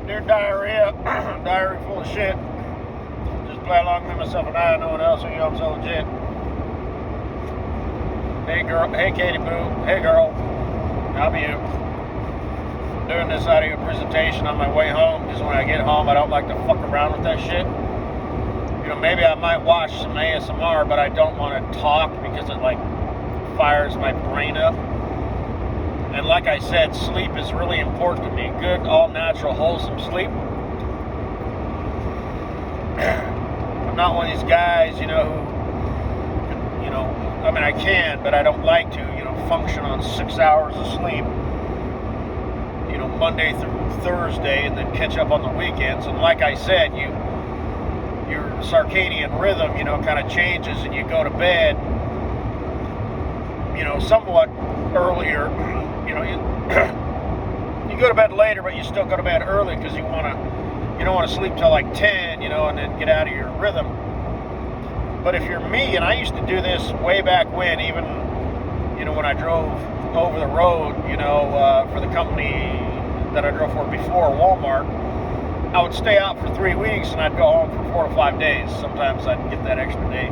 Near diarrhea, diarrhea full of shit. Just play along with myself and I, no one else, so you know I'm so legit. Hey girl, hey Katie Boo, hey girl, how are you? I'm doing this audio presentation on my way home because when I get home I don't like to fuck around with that shit. You know, maybe I might watch some ASMR, but I don't want to talk because it like fires my brain up. And like I said, sleep is really important to me. Good, all natural, wholesome sleep. I'm not one of these guys, who, I mean, I can, but I don't like to, function on 6 hours of sleep, Monday through Thursday, and then catch up on the weekends. And like I said, your circadian rhythm, kind of changes, and you go to bed, somewhat earlier. You go to bed later, but you still go to bed early because you don't want to sleep till like 10, and then get out of your rhythm. But if you're me, and I used to do this way back when, even, when I drove over the road, for the company that I drove for before, Walmart, I would stay out for 3 weeks and I'd go home for 4 to 5 days. Sometimes I'd get that extra day.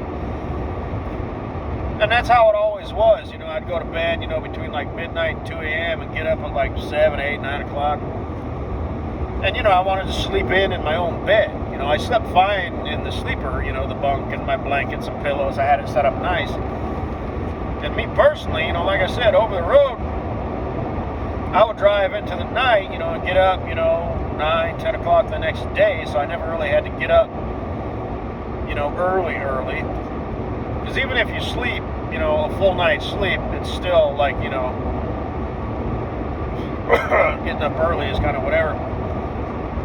And that's how it always was. I'd go to bed, between like midnight and 2 a.m. and get up at like 7, 8, 9 o'clock. And, I wanted to sleep in my own bed. I slept fine in the sleeper, the bunk and my blankets and pillows. I had it set up nice. And me personally, like I said, over the road, I would drive into the night, and get up, 9, 10 o'clock the next day. So I never really had to get up, early. Because even if you sleep, a full night's sleep, it's still like, getting up early is kind of whatever.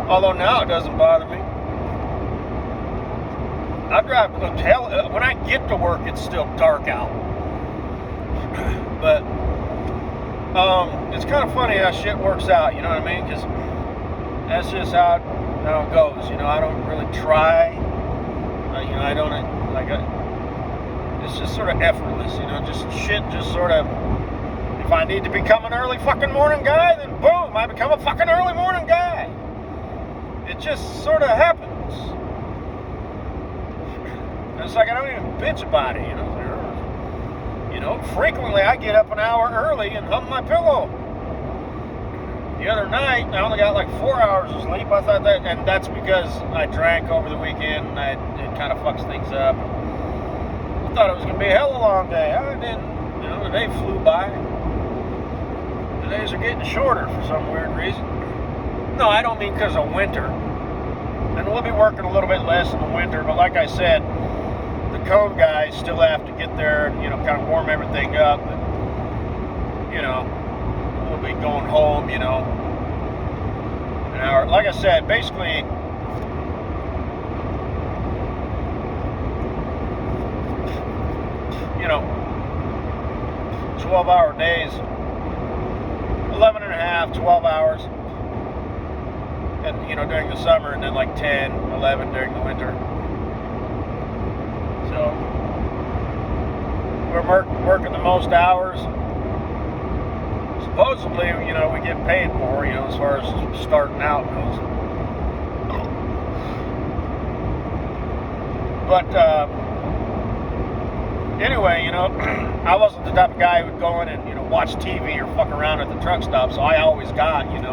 Although now it doesn't bother me. I drive when I get to work, it's still dark out. But it's kind of funny how shit works out, you know what I mean? Because that's just how it goes. I don't really try. I don't like. It's just sort of effortless, just shit just sort of, if I need to become an early fucking morning guy, then boom, I become a fucking early morning guy. It just sort of happens. And it's like I don't even bitch about it, frequently I get up an hour early and hum my pillow. The other night, I only got like 4 hours of sleep. I thought that, and that's because I drank over the weekend and it kind of fucks things up. I thought it was going to be a hell of a long day. I didn't. The day flew by. The days are getting shorter for some weird reason. No, I don't mean because of winter. And we'll be working a little bit less in the winter, but like I said, the cone guys still have to get there and, kind of warm everything up. And, we'll be going home, an hour. Like I said, basically, 12-hour days, 11 and a half, 12 hours, and, during the summer, and then like 10, 11 during the winter. So, we're working the most hours. Supposedly, we get paid more, as far as starting out goes. But, anyway, I wasn't the type of guy who would go in and, watch TV or fuck around at the truck stop, so I always got, 8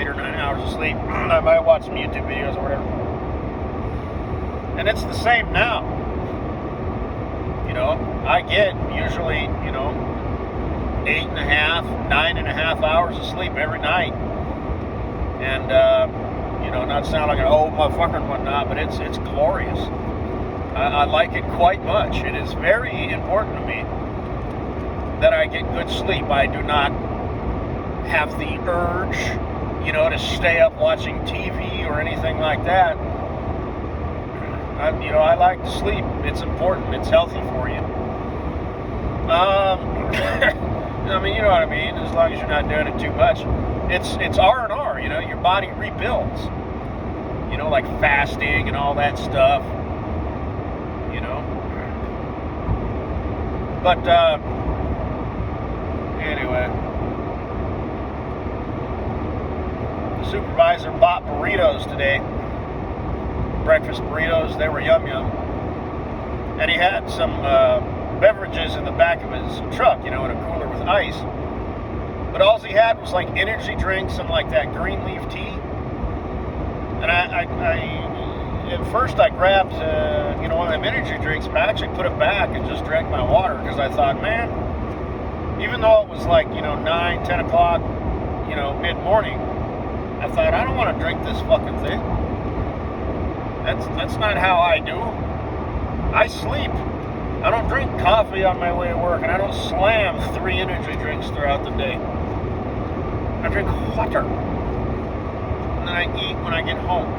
or 9 hours of sleep. I might watch some YouTube videos or whatever. And it's the same now. I get usually, 8.5, 9.5 hours of sleep every night. And, not sound like an old motherfucker and whatnot, but it's glorious. I like it quite much. It is very important to me that I get good sleep. I do not have the urge, to stay up watching TV or anything like that. I like to sleep. It's important. It's healthy for you. I mean, you know what I mean. As long as you're not doing it too much, it's R&R. Your body rebuilds. Like fasting and all that stuff. But anyway, supervisor bought burritos today. Breakfast burritos, they were yum yum. And he had some beverages in the back of his truck, in a cooler with ice. But all he had was like energy drinks and like that green leaf tea. And I at first I grabbed, one of them energy drinks, but I actually put it back and just drank my water because I thought, man, even though it was like, 9, 10 o'clock, mid-morning, I thought, I don't want to drink this fucking thing. That's not how I do. I sleep. I don't drink coffee on my way to work, and I don't slam 3 energy drinks throughout the day. I drink water. And then I eat when I get home.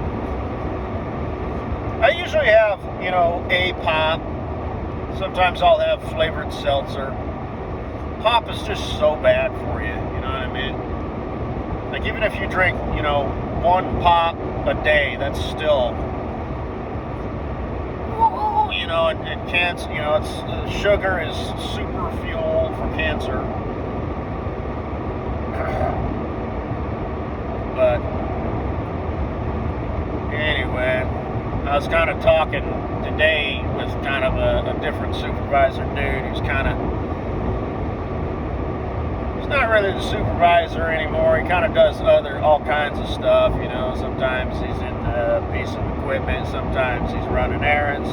I usually have, a pop. Sometimes I'll have flavored seltzer. Pop is just so bad for you, you know what I mean? Like, even if you drink, 1 pop a day, that's still, and cancer, sugar is super fuel for cancer. But anyway, I was kind of talking today with kind of a different supervisor dude who's he's not really the supervisor anymore. He kind of does all kinds of stuff, Sometimes he's in a piece of equipment. Sometimes he's running errands.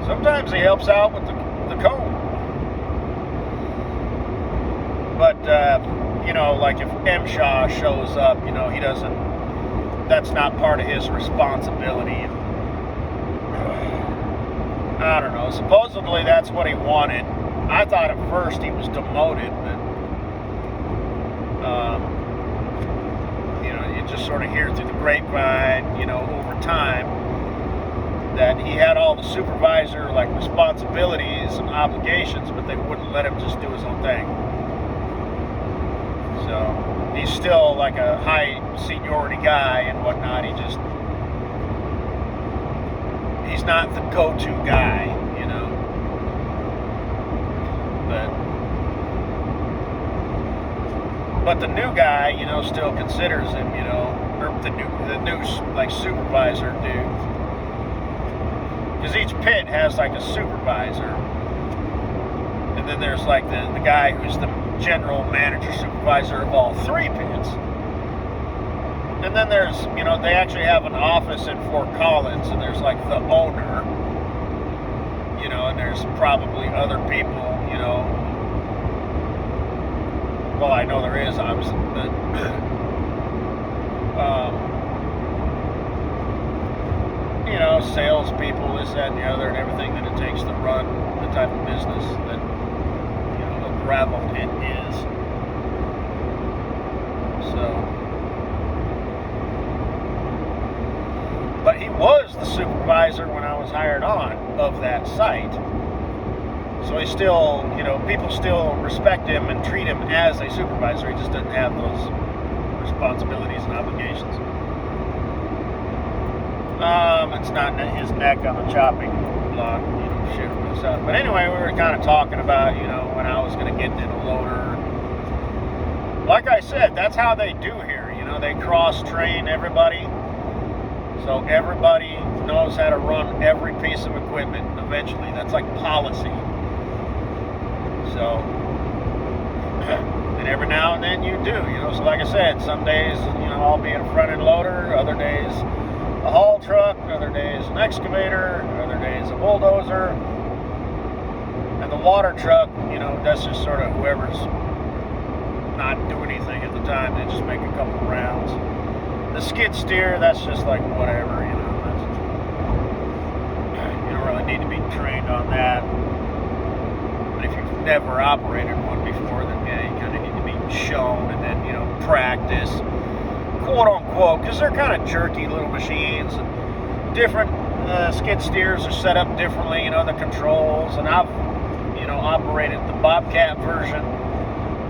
Sometimes he helps out with the cone. But, like if M. Shaw shows up, he doesn't, that's not part of his responsibility. I don't know. Supposedly that's what he wanted. I thought at first he was demoted, but, you just sort of hear through the grapevine, over time, that he had all the supervisor, responsibilities and obligations, but they wouldn't let him just do his own thing. So, he's still like a high seniority guy and whatnot. He's not the go-to guy, But the new guy, still considers him, or the new supervisor dude. Because each pit has like a supervisor. And then there's like the guy who's the general manager supervisor of all 3 pits. And then there's, they actually have an office in Fort Collins, and there's like the owner, and there's probably other people, well, I know there is, obviously, but salespeople, this, that, and the other, and everything that it takes to run the type of business that, a gravel pit is. So, but he was the supervisor when I was hired on of that site. So he still, people still respect him and treat him as a supervisor. He just doesn't have those responsibilities and obligations. It's not his neck on the chopping block, shit and stuff. But anyway, we were kind of talking about, when I was going to get in a loader. Like I said, that's how they do here. They cross-train everybody. So everybody knows how to run every piece of equipment eventually. That's like policy. So, and every now and then you do, So like I said, some days, I'll be a front-end loader. Other days, a haul truck. Other days, an excavator. Other days, a bulldozer. And the water truck, that's just sort of whoever's not doing anything at the time. They just make a couple rounds. The skid steer, that's just like whatever, you don't really need to be trained on that. But if you've never operated one before, then you kind of need to be shown and then, practice, quote unquote, because they're kind of jerky little machines. And different skid steers are set up differently, the controls. And I've, operated the Bobcat version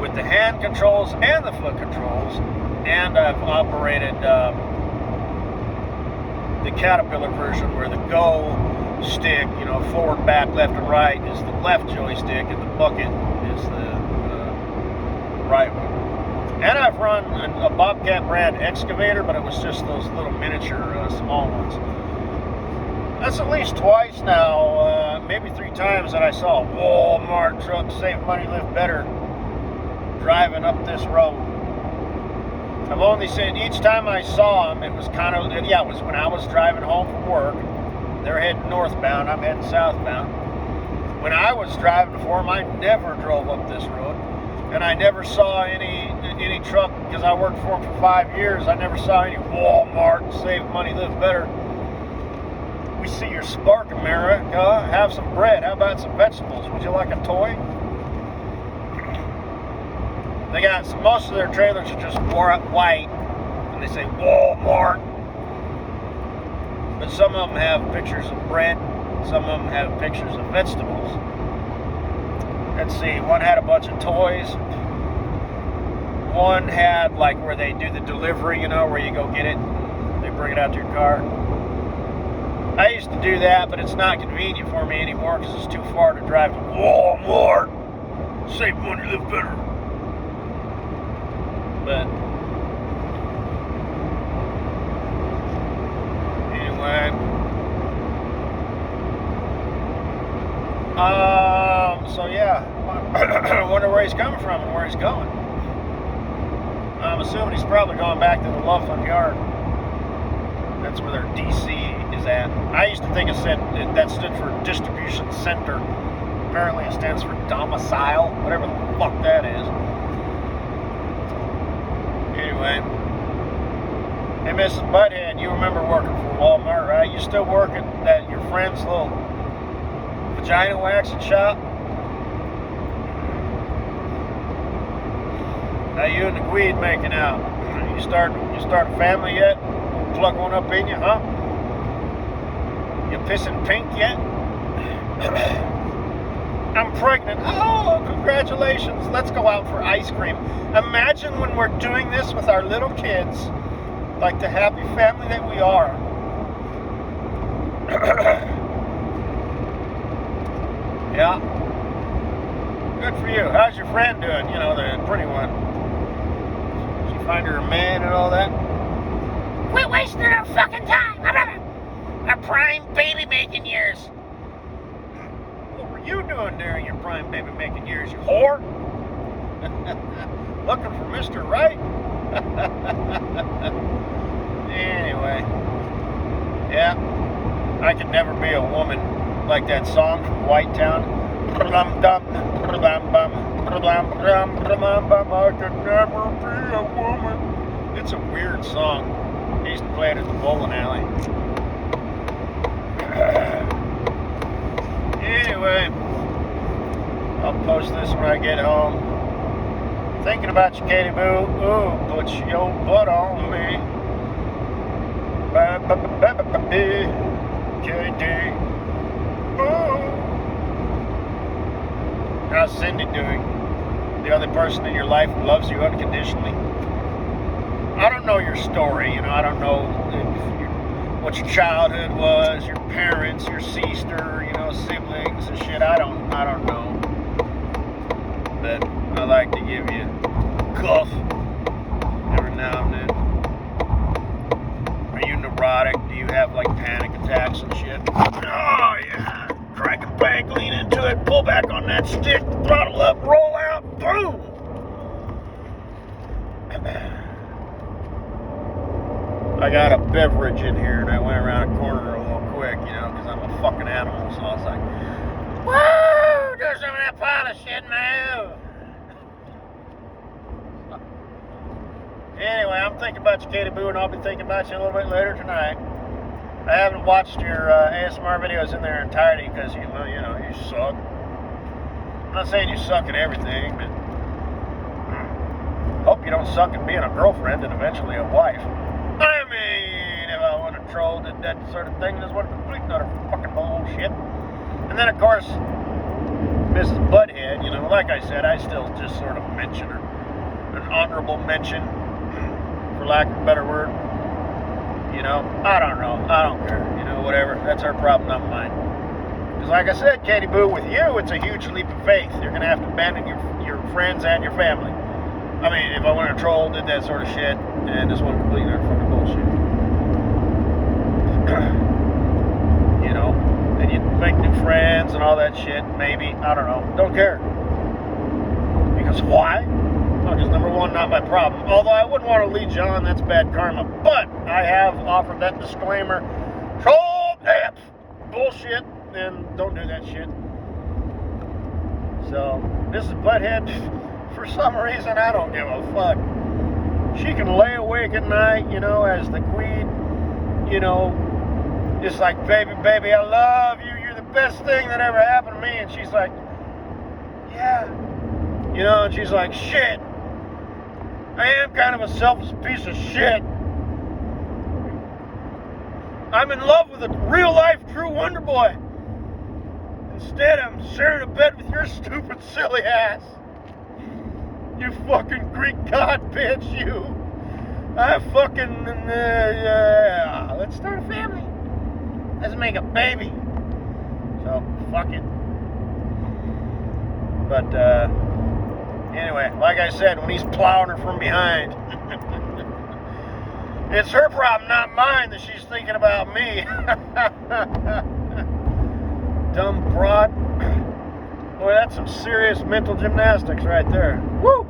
with the hand controls and the foot controls. And I've operated the Caterpillar version where the go stick, forward, back, left, and right is the left joystick, and the bucket is the right one. And I've run a Bobcat brand excavator, but it was just those little miniature small ones. That's at least twice now, maybe 3 times that I saw a Walmart truck, Save Money, Live Better, driving up this road. I've only seen, each time I saw them, it was kind of, yeah, it was when I was driving home from work. They're heading northbound, I'm heading southbound. When I was driving for them, I never drove up this road. And I never saw any truck, because I worked for them for 5 years, I never saw any Walmart, Save Money, Live Better. We see your spark, America. Have some bread. How about some vegetables? Would you like a toy? They got most of their trailers are just white, and they say Walmart. But some of them have pictures of bread. Some of them have pictures of vegetables. Let's see. One had a bunch of toys. One had like where they do the delivery, you know, where you go get it, they bring it out to your car. I used to do that, but it's not convenient for me anymore because it's too far to drive to Walmart. Save money, live better. But anyway, so yeah, I wonder where he's coming from and where he's going. I'm assuming he's probably going back to the Loveland Yard. That's where their DC is at. I used to think it said that stood for Distribution Center. Apparently it stands for Domicile, whatever the fuck that is. Anyway. Hey, Mrs. Butthead, you remember working for Walmart, right? You still working at your friend's little vagina waxing shop? How you and the Gweed making out? You start a family yet? Plug one up in you, huh? You pissing pink yet? I'm pregnant. Oh, congratulations. Let's go out for ice cream. Imagine when we're doing this with our little kids, like the happy family that we are. Yeah. Good for you. How's your friend doing? You know, the pretty one. Did you find her a man and all that? Quit wasting our fucking time. Our prime baby making years. What were you doing during your prime baby making years, you whore? Looking for Mr. Right? Anyway. Yeah. I could never be a woman like that song from White Town. I could never be a woman. It's a weird song. I used to play it at the bowling alley. Anyway, I'll post this when I get home. Thinking about you, Katie Boo. Ooh, put your butt on me. Katie Boo. How's Cindy doing? The other person in your life who loves you unconditionally? I don't know your story, you know, I don't know what your childhood was, your parents, your sister, you know, siblings and shit. I don't know. But I like to give you a cuff every now and then. Are you neurotic? Do you have like panic attacks and shit? Oh yeah. Crank it back, lean into it, pull back on that stick, throttle up, roll out, boom. I got a beverage in here and I went around a corner a little quick, you know, because I'm a fucking animal. So I was like, woo, do some of that pile of shit now. Anyway, I'm thinking about you, Katie Boo, and I'll be thinking about you a little bit later tonight. I haven't watched your ASMR videos in their entirety because, you know, you suck. I'm not saying you suck at everything, but hope you don't suck at being a girlfriend and eventually a wife. I mean, if I want to troll that sort of thing, that's what a complete utter fucking bullshit. And then, of course, Mrs. Butthead, you know, like I said, I still just sort of mention her. An honorable mention, for lack of a better word. You know, I don't know. I don't care. You know, whatever. That's her problem, not mine. Because like I said, Katie Boo, with you, it's a huge leap of faith. You're going to have to abandon your friends and your family. I mean, if I went on a troll, did that sort of shit, and this one completely fucking bullshit. You know, and you make new friends and all that shit, maybe. I don't know. Don't care. Because why? Well, because number one, not my problem. Although I wouldn't want to lead you on, that's bad karma. But I have offered that disclaimer. Troll, bullshit, and don't do that shit. So, Mrs. Butthead, for some reason, I don't give a fuck. She can lay awake at night, you know, as the queen, you know, just like, baby, baby, I love you. You're the best thing that ever happened to me. And she's like, yeah. You know, and she's like, shit. I am kind of a selfish piece of shit. I'm in love with a real-life, true Wonder Boy. Instead, I'm sharing a bed with your stupid, silly ass. You fucking Greek god bitch, you. I fucking, let's start a family. Let's make a baby. So, fuck it. But, anyway, like I said, when he's plowing her from behind, it's her problem, not mine, that she's thinking about me. Dumb broad. Boy, that's some serious mental gymnastics right there. Woo!